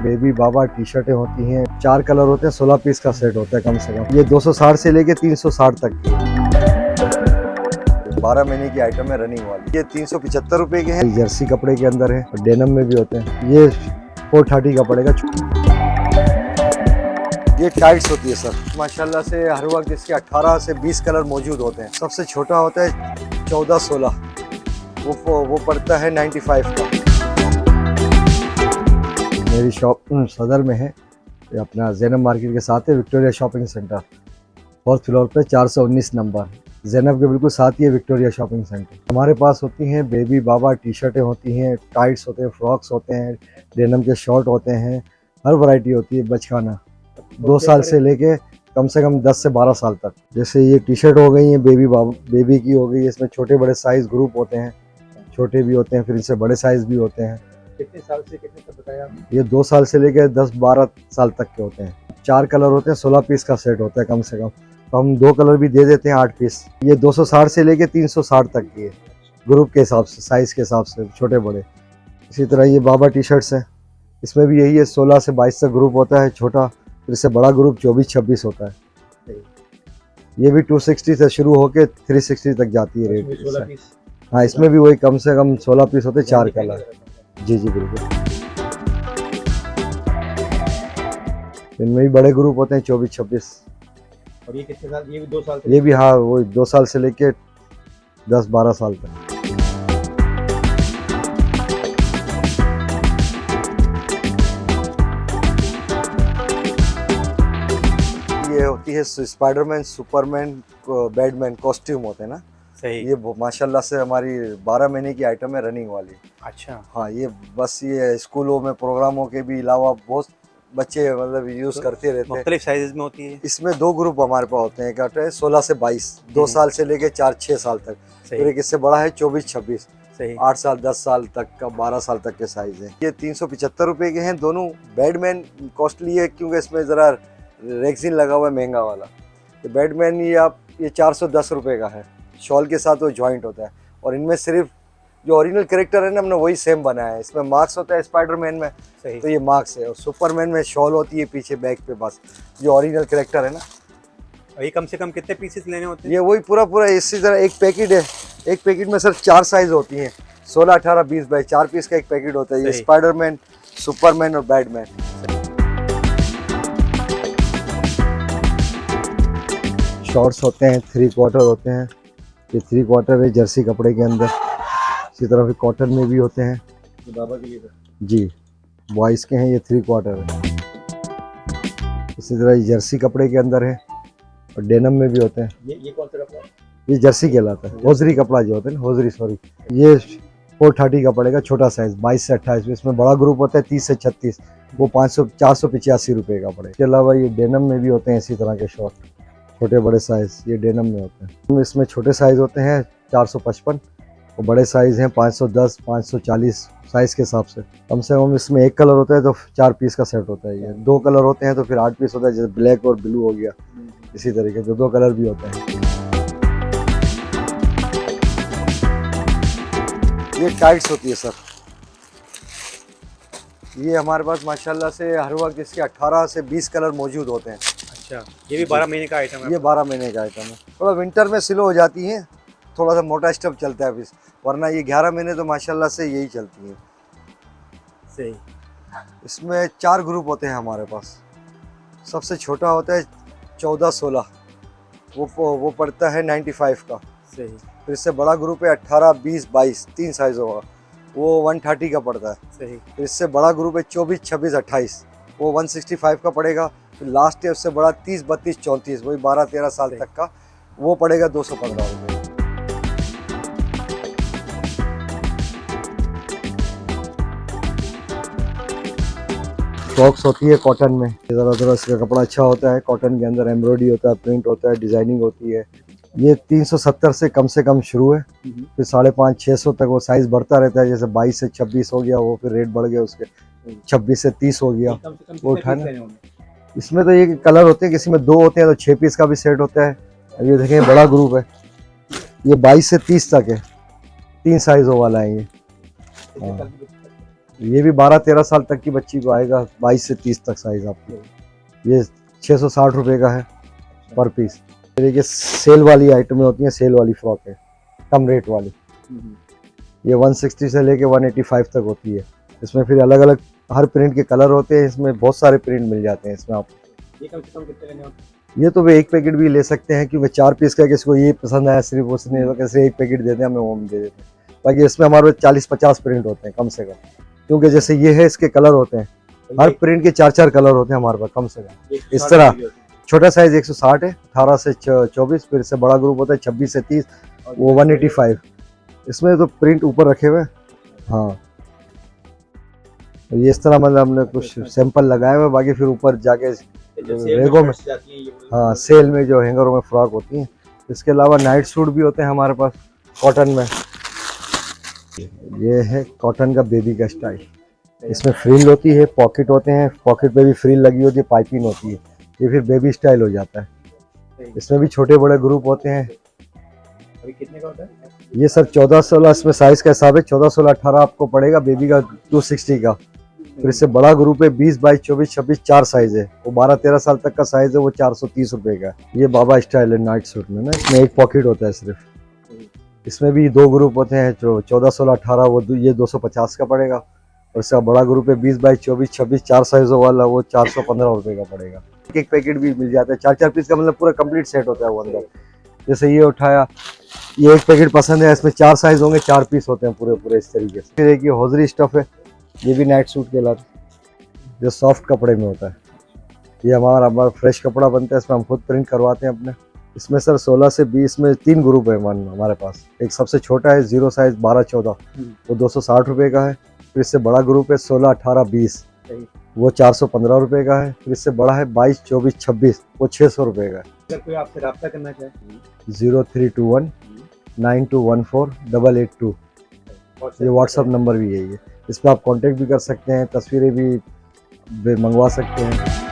Baby बाबा T शर्टें होती हैं, 4 colour होते हैं, 16 पीस का सेट होता है कम से कम। ये 260 से लेके 360 तक की 12 महीने की आइटम है रनिंग वाली। ये 375 रुपए के हैं। जर्सी कपड़े के अंदर है और डेनम में भी होते हैं। ये 430 का पड़ेगा। ये टाइट्स होती है सर, माशाल्लाह से हर वक्त इसके 18 से 20 कलर मौजूद होते हैं। सबसे छोटा होता है 14-16, वो पड़ता है 95 का। मेरी शॉप सदर में है, ये अपना ज़ैनब मार्केट के साथ है, Victoria shopping centre, 4th floor पे 419 नंबर। ज़ैनब के बिल्कुल साथ ही है विक्टोरिया शॉपिंग सेंटर। हमारे पास होती हैं बेबी बाबा टी शर्टें होती हैं, टाइट्स होते हैं, फ्रॉक्स होते हैं, डेनिम के शॉर्ट होते हैं, हर वैरायटी होती है। बचकाना 2 साल से लेके कम से कम 10 से 12 साल तक। जैसे ये टी शर्ट हो गई है बेबी की हो गई, इसमें छोटे बड़े साइज़ ग्रुप होते हैं, छोटे भी होते हैं, फिर इनसे बड़े साइज़ भी होते हैं। कितने साल से कितने तक बताया आपने? ये 2 साल से लेकर 10-12 साल तक के होते हैं। 4 कलर होते हैं, 16 पीस का सेट होता है कम से कम। तो हम 2 कलर भी दे देते हैं 8 पीस। ये 260 से लेकर 360 तक की है, ग्रुप के हिसाब से, साइज़ के हिसाब से, छोटे बड़े। इसी तरह ये बाबा टी शर्ट्स हैं, इसमें भी यही है, 16 से 22 तक ग्रुप होता है छोटा, फिर इससे बड़ा ग्रुप 24-26 होता है। ये भी 260 से शुरू होकर 360 तक जाती है रेट। 16 पीस। हाँ, इसमें भी वही कम से कम 16 पीस होते हैं, 4 कलर। जी बिल्कुल। इनमें भी बड़े ग्रुप होते हैं 24-26। और ये कितने साल? ये भी 2 साल से? ये भी हाँ, वो 2 साल से लेके 10-12 साल तक। ये होती है स्पाइडरमैन, सुपरमैन, बैटमैन कॉस्ट्यूम होते हैं ना। सही। ये माशाल्लाह से हमारी 12 महीने की आइटम है रनिंग वाली। अच्छा। हाँ, ये बस ये स्कूलों में प्रोग्रामों के भी अलावा बहुत बच्चे मतलब यूज़ करते रहते हैं। मुख्तलिफ साइज़ में होती है। इसमें 2 ग्रुप हमारे पास होते हैं, एक आता है 16 से 22, 2 साल से लेके 4-6 साल तक। फिर एक इससे बड़ा है 24-26, 8 साल 10 साल तक का, 12 साल तक के साइज़ है। ये 375 रुपए के हैं दोनों। बैटमैन कॉस्टली है क्योंकि इसमें ज़रा रेक्सिन लगा हुआ है, महंगा वाला। ये बैटमैन ये 410 रुपए का है, शॉल के साथ वो जॉइंट होता है। और इनमें सिर्फ जो ओरिजिनल कैरेक्टर है ना, हमने वही सेम बनाया है। इसमें मार्क्स होता है स्पाइडरमैन में, तो ये मार्क्स है, और सुपरमैन में शॉल होती है पीछे बैक पे, बस जो ओरिजिनल कैरेक्टर है ना। और ये कम से कम कितने पीसेस लेने होते हैं? ये वही पूरा इसी तरह एक पैकेट है। एक पैकेट में सिर्फ 4 साइज होती हैं, 16, 18, 20 बाई 4 पीस का एक पैकेट होता है। ये स्पाइडरमैन, सुपरमैन और बैटमैन। शॉर्ट्स होते हैं, 3 क्वार्टर होते हैं। ये 3 क्वार्टर है जर्सी कपड़े के अंदर। इसी तरह फिर कॉटन में भी होते हैं। ये बाबा के लिए जी, बॉयज़ के हैं, ये 3 क्वार्टर है। इसी तरह ये जर्सी कपड़े के अंदर है और डेनम में भी होते हैं। ये कौन सा कपड़ा है? ये जर्सी कहलाता है, होजरी कपड़ा जो होता है ना, होजरी सॉरी। ये 430 का पड़ेगा, छोटा साइज़ 22 से 28। इसमें बड़ा ग्रुप होता है 30 से 36, वो 485 रुपये का पड़ेगा। इसके अलावा ये डेनम में भी होते हैं इसी तरह के शॉर्ट, छोटे बड़े साइज़, ये डेनम में होते हैं। इसमें छोटे साइज़ होते हैं 455 और बड़े साइज़ हैं 510, 540 साइज़ के हिसाब से। कम से कम इसमें एक कलर होता है तो 4 पीस का सेट होता है। ये 2 कलर होते हैं तो फिर 8 पीस होता है, जैसे ब्लैक और ब्लू हो गया। इसी तरीके से 2 कलर भी होते हैं। ये टाइट्स होती है सर, ये हमारे पास माशाल्लाह से हर वक्त इसके 18 से 20 कलर मौजूद होते हैं। अच्छा, ये भी 12 महीने का आइटम है? ये 12 महीने का आइटम है। थोड़ा विंटर में स्लो हो जाती है, थोड़ा सा मोटा स्टफ चलता है पीस, वरना ये 11 महीने तो माशाल्लाह से यही चलती है। सही। इसमें 4 ग्रुप होते हैं हमारे पास। सबसे छोटा होता है 14-16, वो पड़ता है 95 का। सही। फिर इससे बड़ा ग्रुप है 18, 20, 22, 3 साइज होगा, वो 130 का पड़ता है। सही। फिर इससे बड़ा ग्रुप है 24, 26, 28, वो 165 का पड़ेगा। फिर लास्ट है उससे बड़ा 30, 32, 34, वही 12-13 साल तक का, वो पड़ेगा 215 रुपये। फ्रॉक्स होती है कॉटन में, ज़रा इसका कपड़ा अच्छा होता है। कॉटन के अंदर एम्ब्रॉयडरी होता है, प्रिंट होता है, डिज़ाइनिंग होती है। ये 370 से कम शुरू है, फिर 550-600 तक वो साइज़ बढ़ता रहता है। जैसे 22 से 26 हो गया, वो फिर रेट बढ़ गया उसके, 26 से 30 हो गया, वो उठाना। इसमें तो ये कलर होते हैं, किसी में 2 होते हैं तो 6 पीस का भी सेट होता है। अब ये देखें बड़ा ग्रुप है, ये 22 से 30 तक है, 3 साइज़ों वाला है ये। ये भी 12-13 साल तक की बच्ची को आएगा, 22 से 30 तक साइज आपको। ये 660 रुपये का है पर पीस। देखिए सेल वाली आइटमें होती हैं, सेल वाली फ्रॉक है कम रेट वाली। ये 160 से लेके 185 तक होती है। इसमें फिर अलग अलग हर प्रिंट के कलर होते हैं, इसमें बहुत सारे प्रिंट मिल जाते हैं इसमें आपको। ये कम से कम कितने लेने होते हैं? ये तो वे एक पैकेट भी ले सकते हैं, क्योंकि 4 पीस का किसी को ये पसंद आया सिर्फ उसने कैसे एक पैकेट दे दें, हमें वो दे देते हैं। बाकी इसमें हमारे 40-50 प्रिंट होते हैं कम से कम, क्योंकि जैसे ये है इसके कलर होते हैं, हर प्रिंट के 4-4 कलर होते हैं हमारे पास कम से कम। इस तरह छोटा साइज 160 है, 18 से 24, फिर से बड़ा ग्रुप होता है 26 से 30, वो 185। इसमें तो प्रिंट ऊपर रखे हुए। हाँ ये इस तरह मतलब हमने कुछ सैंपल लगाए हुए, बाकी फिर ऊपर जाके रेगो में, हाँ सेल में जो हैंगरों में फ्रॉक होती हैं। इसके अलावा नाइट सूट भी होते हैं हमारे पास कॉटन में। ये है कॉटन का बेबी का स्टाइल, इसमें फ्रिल होती है, पॉकेट होते हैं, पॉकेट पे भी फ्रिल लगी होती है, पाइपिंग होती है। ये फिर बेबी स्टाइल हो जाता है। इसमें भी छोटे बड़े ग्रुप होते हैं। अभी कितने का होता है? ये सर 14-16 इसमें साइज का हिसाब है, 14-16-18 आपको पड़ेगा बेबी का 260 का। फिर इससे बड़ा ग्रुप है 20, 22, 24, 26 4 साइज है, वो 12-13 साल तक का साइज है, वो 430 रुपये का। ये बाबा स्टाइल है नाइट सूट में ना, इसमें एक पॉकेट होता है सिर्फ। इसमें भी 2 ग्रुप होते हैं, जो 14-16-18 वो ये 250 का पड़ेगा। और इसका बड़ा ग्रुप है 20, 22, 24, 26 4 साइजों वाला, वो 415 रुपये का पड़ेगा। एक पैकेट भी मिल जाता है, 4-4 पीस का, मतलब पूरा कंप्लीट सेट होता है वो अंदर। जैसे ये उठाया, ये एक पैकेट पसंद है, इसमें 4 साइज होंगे, 4 पीस होते हैं पूरे इस तरीके से। फिर एक ये हौजरी स्टफ है, ये भी नाइट सूट कहलाता है, जो सॉफ्ट कपड़े में होता है। ये हमारा फ्रेश कपड़ा बनता है, इसमें हम खुद प्रिंट करवाते हैं अपने। इसमें सर 16 से 20 में 3 ग्रुप है हमारे पास। एक सबसे छोटा है 0 साइज 12-14, वो 260 रुपये का है। फिर इससे बड़ा ग्रुप है 16, 18, 20, वो 415 रुपये का है। फिर इससे बड़ा है 22, 24, 26, वो 600 रुपये का है। अगर कोई आपसे रब्ता करना चाहे 0321 9214 882, ये व्हाट्सअप नंबर भी है। ये इस पर आप कांटेक्ट भी कर सकते हैं, तस्वीरें भी मंगवा सकते हैं।